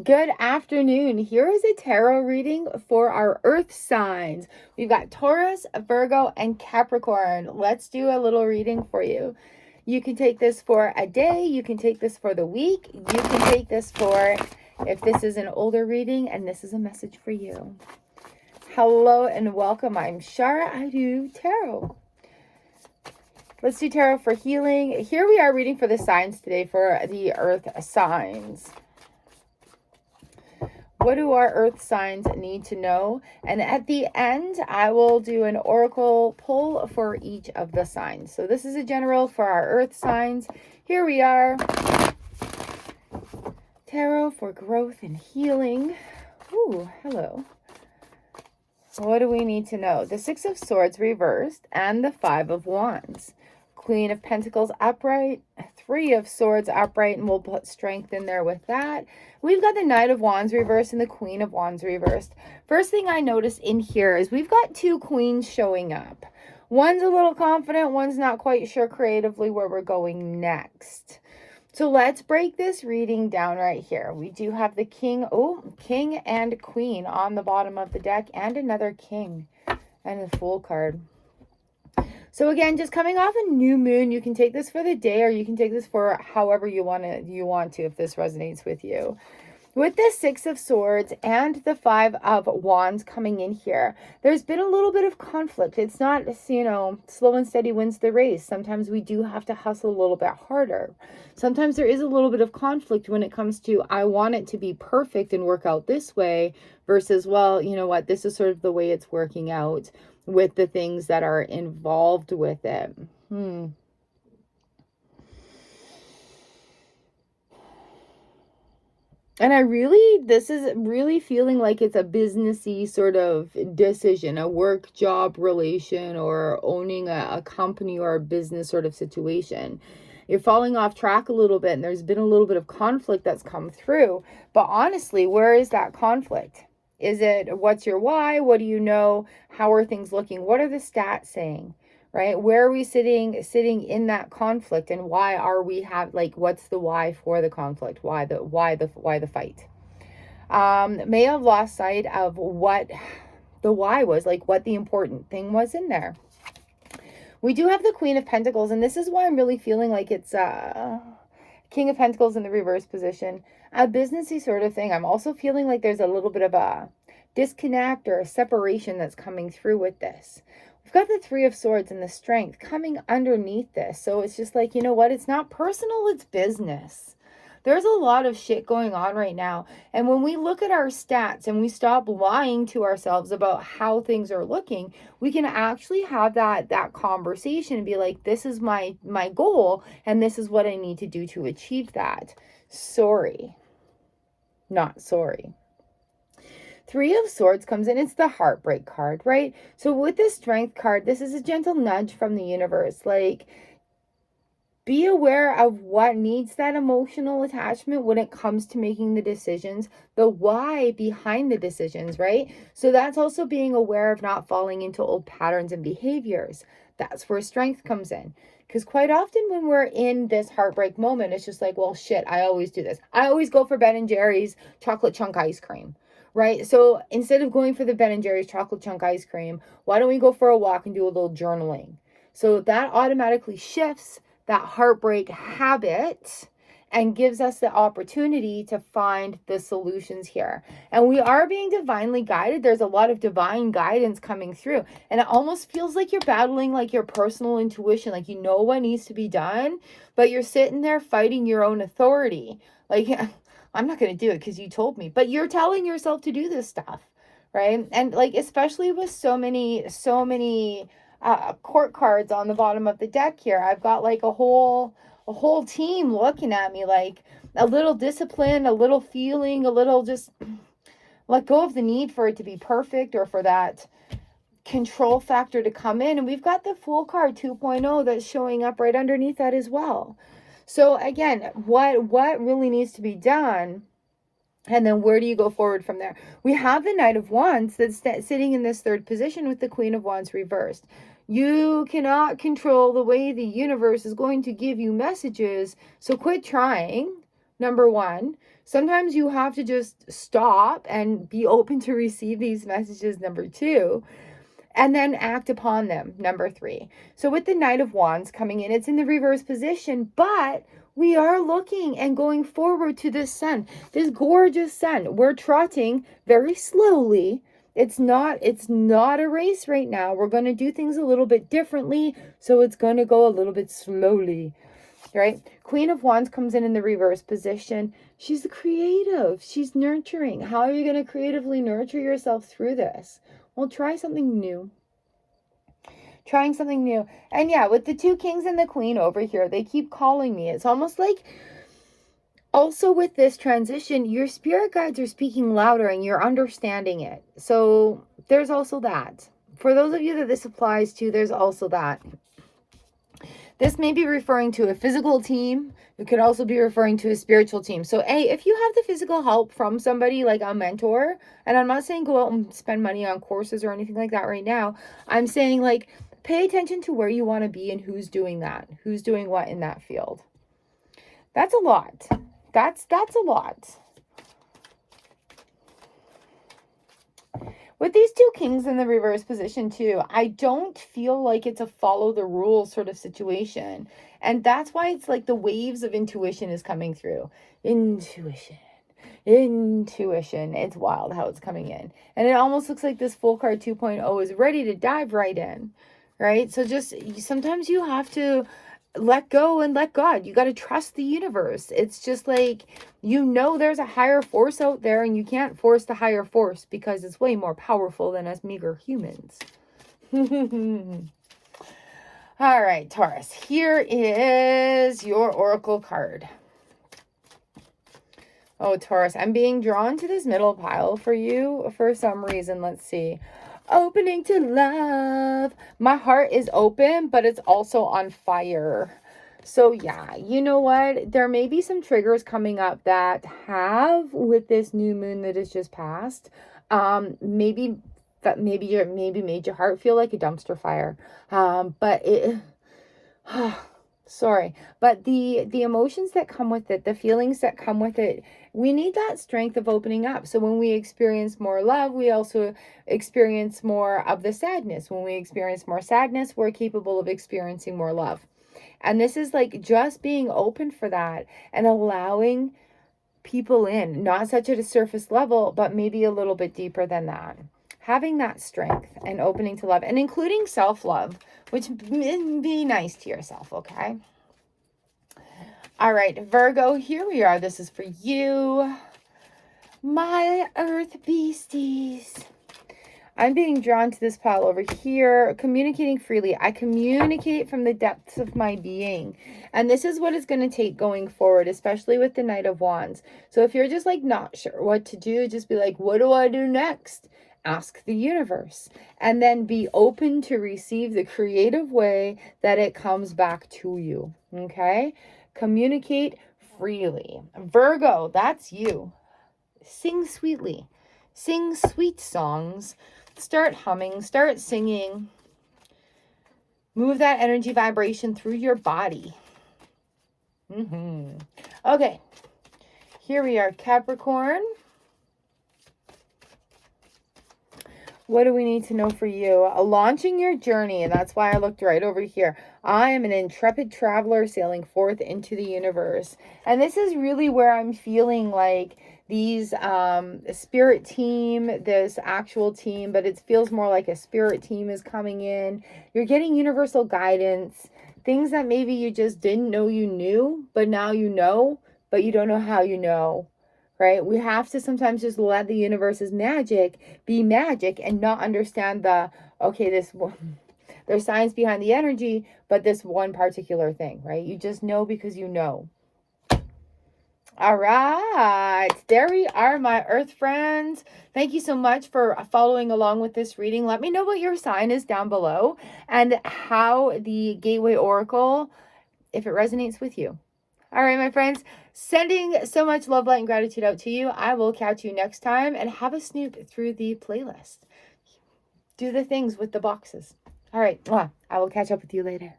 Good afternoon. Here is a tarot reading for our earth signs. We've got Taurus, Virgo, and Capricorn. Let's do a little reading for you. You can take this for a day. You can take this for the week. You can take this for if this is an older reading and this is a message for you. Hello and welcome. I'm Char. I do tarot. Let's do tarot for healing. Here we are reading for the signs today for the earth signs. What do our earth signs need to know? And at the end, I will do an oracle pull for each of the signs. So this is a general for our earth signs. Here we are. Tarot for growth and healing. Ooh, hello. What do we need to know? The Six of Swords reversed and the Five of Wands. Queen of Pentacles upright, Three of Swords upright, and we'll put strength in there with that. We've got the Knight of Wands reversed and the Queen of Wands reversed. First thing I noticed in here is we've got two queens showing up. One's a little confident, one's not quite sure creatively where we're going next. So let's break this reading down right here. We do have the king and queen on the bottom of the deck and another king and the Fool card. So again, just coming off a new moon, you can take this for the day or you can take this for however you want to if this resonates with you. With the Six of Swords and the Five of Wands coming in here, there's been a little bit of conflict. It's not, slow and steady wins the race. Sometimes we do have to hustle a little bit harder. Sometimes there is a little bit of conflict when it comes to, I want it to be perfect and work out this way versus, well, you know what, this is sort of the way it's working out with the things that are involved with it. And this is really feeling like it's a businessy sort of decision, a work job relation or owning a company or a business sort of situation. You're falling off track a little bit and there's been a little bit of conflict that's come through. But honestly, where is that conflict? Is it, what's your why? What do you know? How are things looking? What are the stats saying, right? Where are we sitting in that conflict, and why are we what's the why for the conflict? Why the fight? May have lost sight of what the why was, like what the important thing was in there. We do have the Queen of Pentacles, and this is why I'm really feeling like it's King of Pentacles in the reverse position, a businessy sort of thing. I'm also feeling like there's a little bit of a disconnect or a separation that's coming through with this. We've got the Three of Swords and the Strength coming underneath this. So it's just like, you know what? It's not personal, it's business. There's a lot of shit going on right now. And when we look at our stats and we stop lying to ourselves about how things are looking, we can actually have that conversation and be like, this is my goal and this is what I need to do to achieve that. Sorry. Not sorry. Three of Swords comes in. It's the heartbreak card, right? So with the Strength card, this is a gentle nudge from the universe. Like, be aware of what needs that emotional attachment when it comes to making the decisions, the why behind the decisions, right? So that's also being aware of not falling into old patterns and behaviors. That's where Strength comes in. Because quite often when we're in this heartbreak moment, it's just like, well, shit, I always do this. I always go for Ben & Jerry's chocolate chunk ice cream, right? So instead of going for the Ben & Jerry's chocolate chunk ice cream, why don't we go for a walk and do a little journaling? So that automatically shifts that heartbreak habit and gives us the opportunity to find the solutions here. And we are being divinely guided. There's a lot of divine guidance coming through. And it almost feels like you're battling like your personal intuition, like you know what needs to be done, but you're sitting there fighting your own authority. Like, I'm not going to do it because you told me, but you're telling yourself to do this stuff, right? And like, especially with so many court cards on the bottom of the deck here, I've got like a whole team looking at me, like a little discipline, a little feeling, a little just let go of the need for it to be perfect or for that control factor to come in. And we've got the Fool card 2.0 that's showing up right underneath that as well. So again, what really needs to be done? And then where do you go forward from there? We have the Knight of Wands that's sitting in this third position with the Queen of Wands reversed. You cannot control the way the universe is going to give you messages. So quit trying, number one. Sometimes you have to just stop and be open to receive these messages, number 2, and then act upon them, number 3. So with the Knight of Wands coming in, it's in the reverse position, but we are looking and going forward to this sun, this gorgeous sun. We're trotting very slowly. It's not a race right now. We're going to do things a little bit differently, so it's going to go a little bit slowly, right? Queen of Wands comes in the reverse position. She's the creative. She's nurturing. How are you going to creatively nurture yourself through this? Well, try something new. Trying something new. And yeah, with the 2 kings and the queen over here, they keep calling me. It's almost like, also with this transition, your spirit guides are speaking louder and you're understanding it. So there's also that. For those of you that this applies to, there's also that. This may be referring to a physical team. It could also be referring to a spiritual team. So, if you have the physical help from somebody like a mentor, and I'm not saying go out and spend money on courses or anything like that right now. I'm saying, like, pay attention to where you want to be and who's doing that. Who's doing what in that field. That's a lot. That's a lot. With these 2 kings in the reverse position too, I don't feel like it's a follow the rules sort of situation. And that's why it's like the waves of intuition is coming through. Intuition. It's wild how it's coming in. And it almost looks like this full card 2.0 is ready to dive right in. Right? So just sometimes you have to let go and let God. You got to trust the universe. It's just like, there's a higher force out there and you can't force the higher force because it's way more powerful than us meager humans. All right, Taurus, here is your oracle card. Oh, Taurus, I'm being drawn to this middle pile for you for some reason. Let's see. Opening to love. My heart is open, but it's also on fire. So yeah, you know what? There may be some triggers coming up that have with this new moon that has just passed. Maybe made your heart feel like a dumpster fire. But it sorry, but the emotions that come with it, the feelings that come with it, we need that strength of opening up. So when we experience more love, we also experience more of the sadness. When we experience more sadness, we're capable of experiencing more love. And this is like just being open for that and allowing people in, not such at a surface level, but maybe a little bit deeper than that. Having that strength and opening to love and including self-love, which be nice to yourself, okay? All right, Virgo, here we are. This is for you, my earth beasties. I'm being drawn to this pile over here, communicating freely. I communicate from the depths of my being. And this is what it's going to take going forward, especially with the Knight of Wands. So if you're just like not sure what to do, just be like, what do I do next? Ask the universe. And then be open to receive the creative way that it comes back to you. Okay? Communicate freely. Virgo, that's you. Sing sweetly. Sing sweet songs. Start humming. Start singing. Move that energy vibration through your body. Okay. Here we are, Capricorn. What do we need to know for you? Launching your journey, and that's why I looked right over here. I am an intrepid traveler sailing forth into the universe. And this is really where I'm feeling like these spirit team, this actual team, but it feels more like a spirit team is coming in. You're getting universal guidance, things that maybe you just didn't know you knew, but now you know, but you don't know how you know. Right? We have to sometimes just let the universe's magic be magic and not understand there's science behind the energy, but this one particular thing, right? You just know because you know. All right. There we are, my earth friends. Thank you so much for following along with this reading. Let me know what your sign is down below and how the Gateway Oracle, if it resonates with you. All right, my friends, sending so much love, light, and gratitude out to you. I will catch you next time and have a snoop through the playlist. Do the things with the boxes. All right, I will catch up with you later.